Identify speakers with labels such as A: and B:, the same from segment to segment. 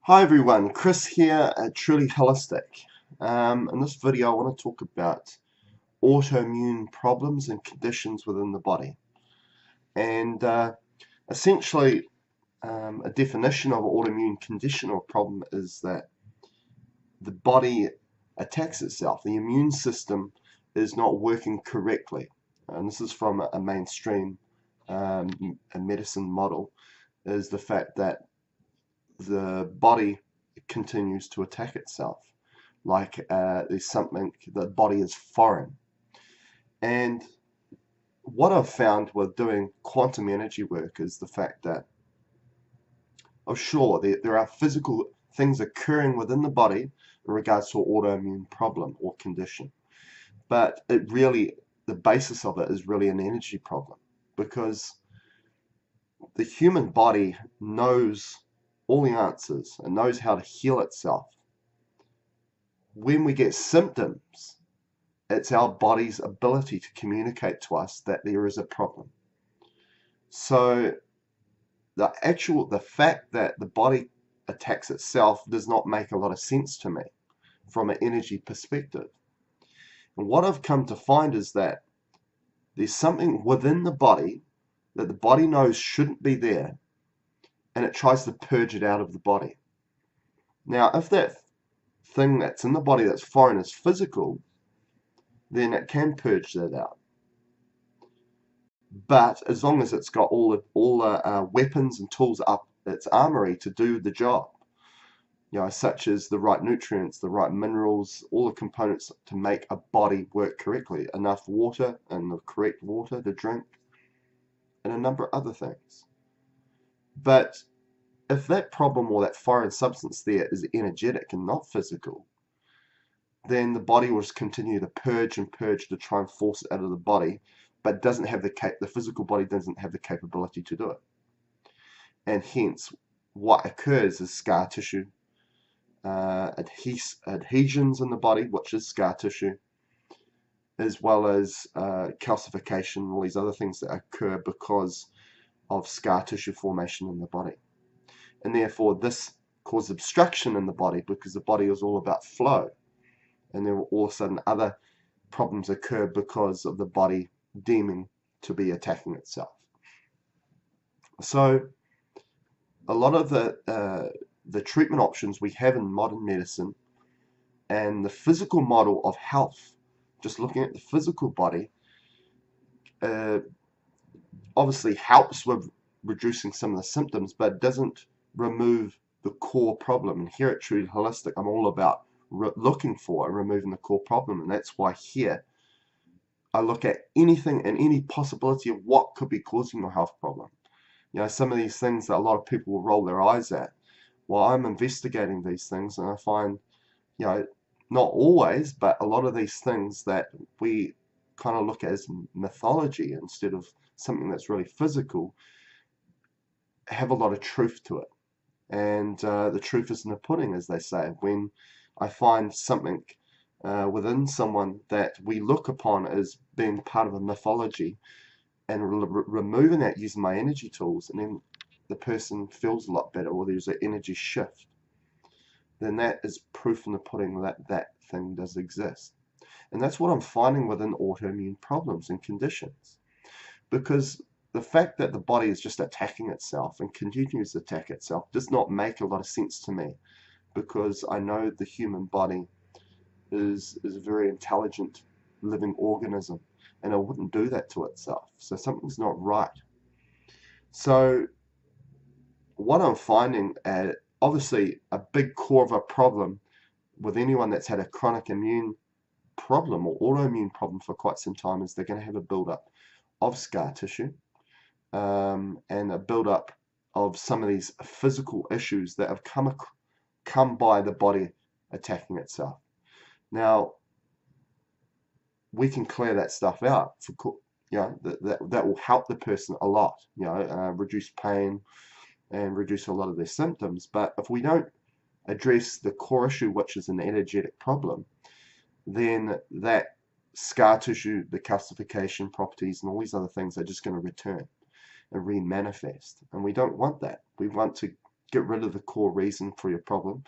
A: Hi everyone, Chris here at Truly Holistic. In this video I want to talk about autoimmune problems and conditions within the body. And essentially a definition of an autoimmune condition or problem is that the body attacks itself. The immune system is not working correctly. And this is from a mainstream a medicine model, is the fact that the body continues to attack itself. Like there's something, the body is foreign. And what I've found with doing quantum energy work is the fact that, oh sure, there are physical things occurring within the body in regards to an autoimmune problem or condition. But it really, the basis of it is really an energy problem, because the human body knows all the answers and knows how to heal itself. When we get symptoms, it's our body's ability to communicate to us that there is a problem. So the fact that the body attacks itself does not make a lot of sense to me from an energy perspective. And what I've come to find is that there's something within the body that the body knows shouldn't be there, and it tries to purge it out of the body. Now, if that thing that's in the body that's foreign is physical, then it can purge that out. But as long as it's got all the weapons and tools up its armory to do the job, such as the right nutrients, the right minerals, all the components to make a body work correctly, enough water and the correct water to drink, and a number of other things. But if that problem or that foreign substance there is energetic and not physical, then the body will just continue to purge and purge to try and force it out of the body, but doesn't have the physical body doesn't have the capability to do it. And hence, what occurs is scar tissue, adhesions in the body, which is scar tissue, as well as calcification, all these other things that occur because of scar tissue formation in the body. And therefore, this causes obstruction in the body because the body is all about flow. And then all of a sudden other problems occur because of the body deeming to be attacking itself. So a lot of the treatment options we have in modern medicine and the physical model of health, just looking at the physical body, obviously helps with reducing some of the symptoms, but doesn't remove the core problem. And here at Truly Holistic, I'm all about looking for and removing the core problem, and that's why here I look at anything and any possibility of what could be causing your health problem. Some of these things that a lot of people will roll their eyes at. Well, I'm investigating these things, and I find, not always, but a lot of these things that we kind of look at as mythology instead of something that's really physical have a lot of truth to it. And the truth is in the pudding, as they say. When I find something within someone that we look upon as being part of a mythology and removing that using my energy tools, and then the person feels a lot better or there's an energy shift, then that is proof in the pudding that that thing does exist. And that's what I'm finding within autoimmune problems and conditions. Because the fact that the body is just attacking itself and continues to attack itself does not make a lot of sense to me, because I know the human body is a very intelligent living organism, and it wouldn't do that to itself. So something's not right. So what I'm finding, obviously a big core of a problem with anyone that's had a chronic immune problem or autoimmune problem for quite some time, is they're going to have a buildup of scar tissue, and a buildup of some of these physical issues that have come by the body attacking itself. Now, we can clear that stuff out. That will help the person a lot. Reduce pain and reduce a lot of their symptoms. But if we don't address the core issue, which is an energetic problem, then that scar tissue, the calcification properties, and all these other things are just going to return and re-manifest. And we don't want that. We want to get rid of the core reason for your problem.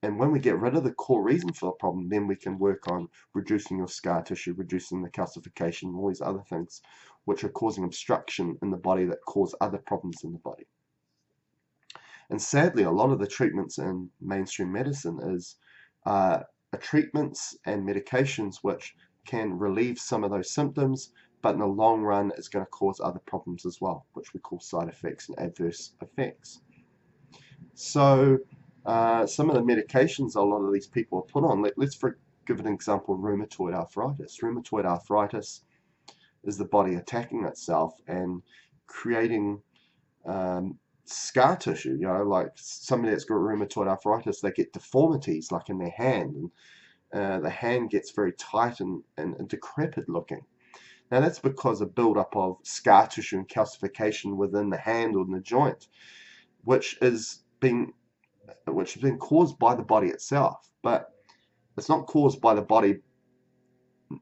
A: And when we get rid of the core reason for the problem, then we can work on reducing your scar tissue, reducing the calcification, all these other things which are causing obstruction in the body that cause other problems in the body. And sadly, a lot of the treatments in mainstream medicine is treatments and medications which can relieve some of those symptoms, but in the long run is going to cause other problems as well, which we call side effects and adverse effects. So some of the medications a lot of these people are put on, let's give an example of rheumatoid arthritis. Rheumatoid arthritis is the body attacking itself and creating scar tissue. Like somebody that's got rheumatoid arthritis, they get deformities like in their hand, and the hand gets very tight and decrepit looking. Now that's because of buildup of scar tissue and calcification within the hand or in the joint, which has been caused by the body itself. But it's not caused by the body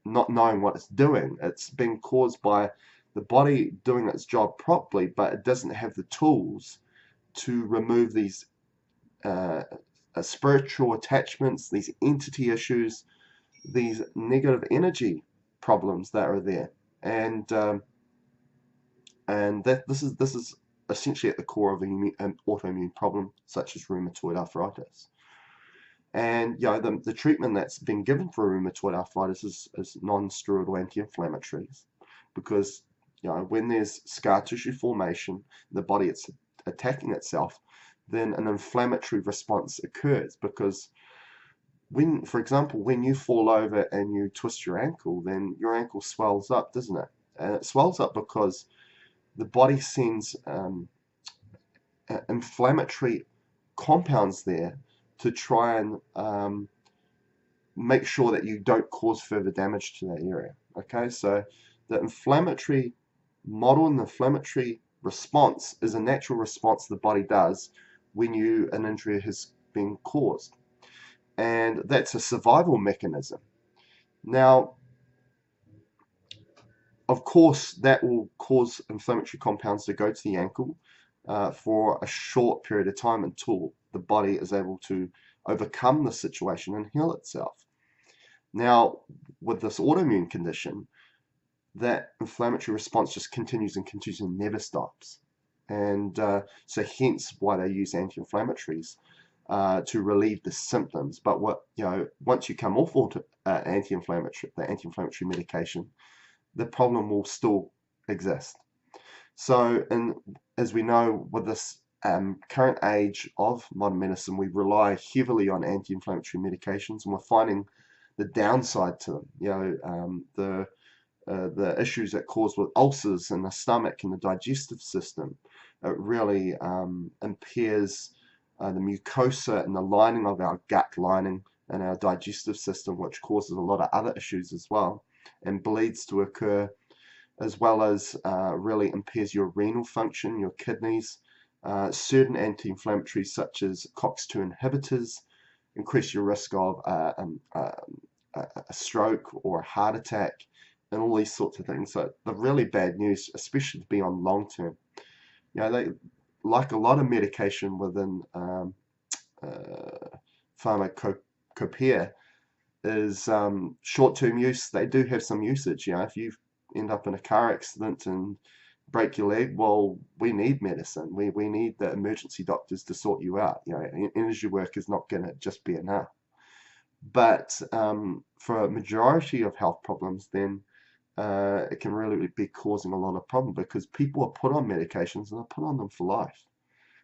A: not knowing what it's doing. It's been caused by the body doing its job properly, but it doesn't have the tools to remove these spiritual attachments, these entity issues, these negative energy problems that are there. And this is essentially at the core of an autoimmune problem such as rheumatoid arthritis. And the treatment that's been given for rheumatoid arthritis is non-steroidal anti-inflammatories, because when there's scar tissue formation, the body it's attacking itself, then an inflammatory response occurs. Because for example, when you fall over and you twist your ankle, then your ankle swells up, doesn't it? And it swells up because the body sends inflammatory compounds there to try and make sure that you don't cause further damage to that area. Okay, so the inflammatory model and the inflammatory response is a natural response the body does when an injury has been caused. And that's a survival mechanism. Now, of course, that will cause inflammatory compounds to go to the ankle for a short period of time until the body is able to overcome the situation and heal itself. Now, with this autoimmune condition, that inflammatory response just continues and continues and never stops. And so hence why they use anti-inflammatories to relieve the symptoms. But once you come off the anti-inflammatory medication, the problem will still exist. So, as we know, with this current age of modern medicine, we rely heavily on anti-inflammatory medications, and we're finding the downside to them. The issues that cause with ulcers in the stomach and the digestive system. It really impairs the mucosa and the lining of our gut lining and our digestive system, which causes a lot of other issues as well, and bleeds to occur, as well as really impairs your renal function, your kidneys. Certain anti-inflammatories such as COX-2 inhibitors increase your risk of a stroke or a heart attack and all these sorts of things. So the really bad news, especially to be on long term, they, like a lot of medication within pharmacopoeia, is short-term use. They do have some usage. If you end up in a car accident and break your leg, well, we need medicine. We need the emergency doctors to sort you out. Energy work is not going to just be enough. But for a majority of health problems, then it can really be causing a lot of problem, because people are put on medications and are put on them for life.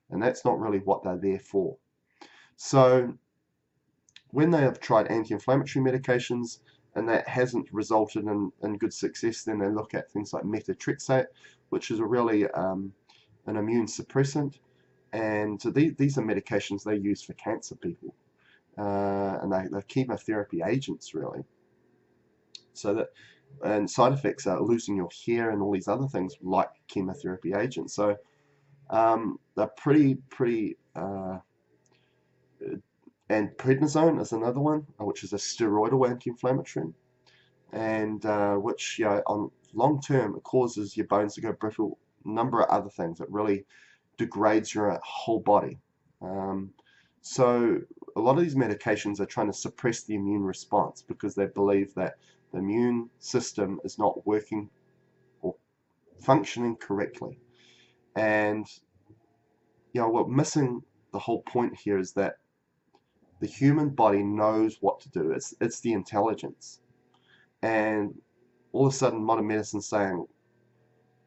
A: And that's not really what they're there for. So when they have tried anti-inflammatory medications and that hasn't resulted in good success, then they look at things like methotrexate, which is a really an immune suppressant. And so these are medications they use for cancer people. And they're chemotherapy agents, really. And side effects are losing your hair and all these other things like chemotherapy agents. So they're pretty and prednisone is another one, which is a steroidal anti-inflammatory, and which on long term it causes your bones to go brittle. A number of other things. It really degrades your whole body. So a lot of these medications are trying to suppress the immune response because they believe that the immune system is not working or functioning correctly. And what missing the whole point here is that the human body knows what to do. It's the intelligence. And all of a sudden modern medicine's saying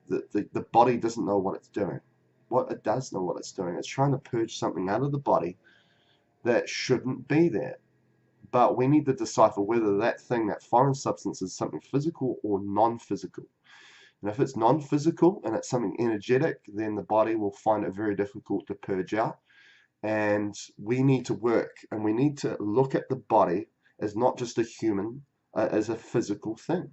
A: that the body doesn't know what it's doing. What it does know what it's doing. It's trying to purge something out of the body that shouldn't be there. But we need to decipher whether that thing, that foreign substance, is something physical or non-physical. And if it's non-physical and it's something energetic, then the body will find it very difficult to purge out. And we need to work and we need to look at the body as not just a human, as a physical thing.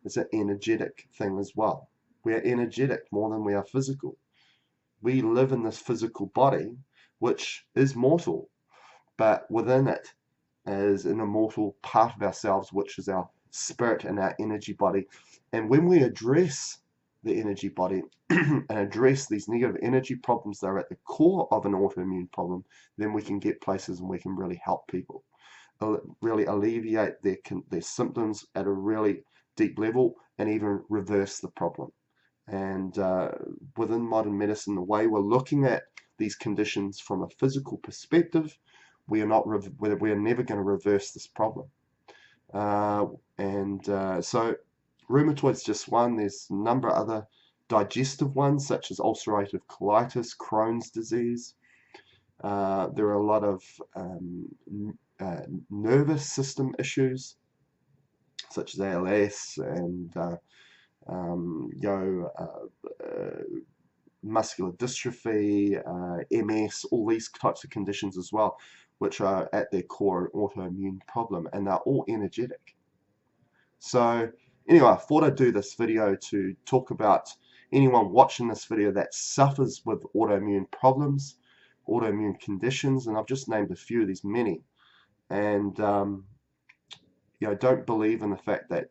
A: It's an energetic thing as well. We are energetic more than we are physical. We live in this physical body, which is mortal, but within it is an immortal part of ourselves, which is our spirit and our energy body. And when we address the energy body and address these negative energy problems that are at the core of an autoimmune problem, then we can get places and we can really help people, really alleviate their symptoms at a really deep level and even reverse the problem. And within modern medicine, the way we're looking at these conditions from a physical perspective, we are never going to reverse this problem. So rheumatoid's just one. There's a number of other digestive ones, such as ulcerative colitis, Crohn's disease. There are a lot of nervous system issues, such as ALS and muscular dystrophy, MS, all these types of conditions as well, which are at their core an autoimmune problem, and they're all energetic. So anyway, I thought I'd do this video to talk about anyone watching this video that suffers with autoimmune problems, autoimmune conditions, and I've just named a few of these many. And don't believe in the fact that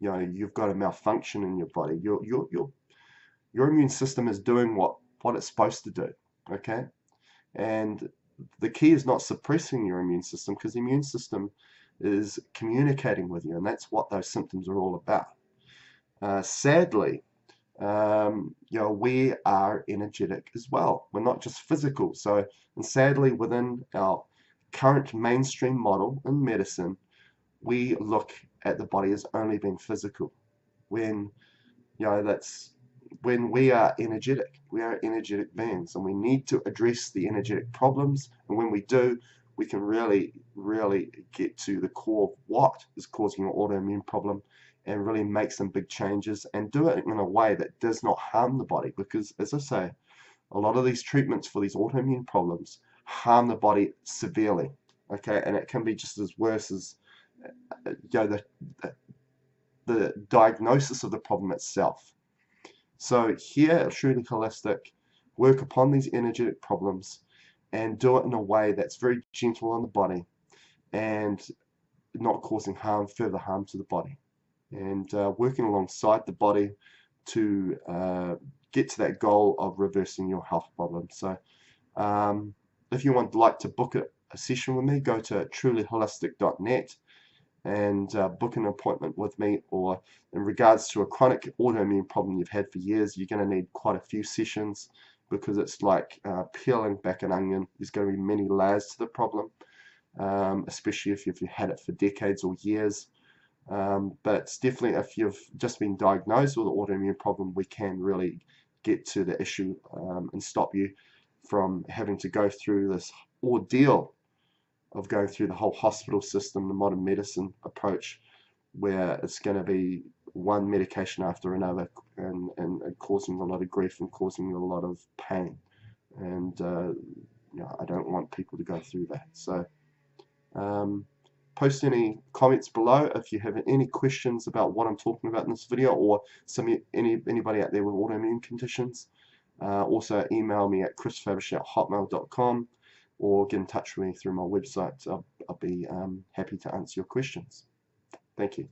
A: you've got a malfunction in your body. Your immune system is doing what it's supposed to do. Okay, and the key is not suppressing your immune system, because the immune system is communicating with you, and that's what those symptoms are all about. Sadly, we are energetic as well. We're not just physical. And sadly, within our current mainstream model in medicine, we look at the body as only being physical, when when we are energetic. We are energetic beings, and we need to address the energetic problems. And when we do, we can really, really get to the core of what is causing your autoimmune problem and really make some big changes and do it in a way that does not harm the body. Because, as I say, a lot of these treatments for these autoimmune problems harm the body severely. Okay, and it can be just as worse as the diagnosis of the problem itself. So here at Truly Holistic, work upon these energetic problems and do it in a way that's very gentle on the body and not causing further harm to the body, and working alongside the body to get to that goal of reversing your health problems. So if you would like to book a session with me, go to trulyholistic.net and book an appointment with me. Or in regards to a chronic autoimmune problem you've had for years, you're going to need quite a few sessions, because it's like peeling back an onion. There's going to be many layers to the problem, especially if you've had it for decades or years. But it's definitely, if you've just been diagnosed with an autoimmune problem, we can really get to the issue and stop you from having to go through this ordeal of going through the whole hospital system, the modern medicine approach, where it's going to be one medication after another and causing a lot of grief and causing a lot of pain. And I don't want people to go through that. So post any comments below if you have any questions about what I'm talking about in this video, or anybody out there with autoimmune conditions. Also email me at chrisfabish@hotmail.com, or get in touch with me through my website. I'll be happy to answer your questions. Thank you.